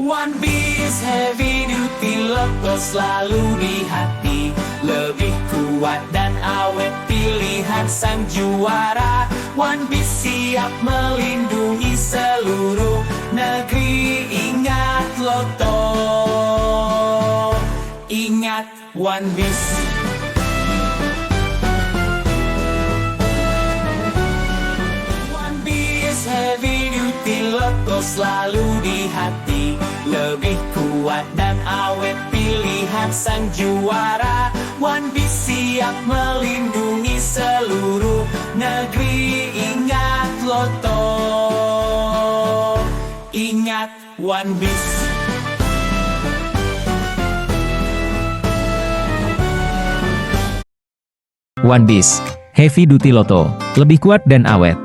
One Piece Heavy Duty Loto selalu di hati, lebih kuat dan awet pilihan sang juara. One Piece siap melindungi seluruh negeri. Ingat Loto, ingat One Piece. One Piece Heavy Duty Loto selalu di hati, lebih kuat dan awet pilihan sang juara. One Piece siap melindungi seluruh negeri. Ingat Loto, ingat One Piece. One Piece Heavy Duty Loto, lebih kuat dan awet.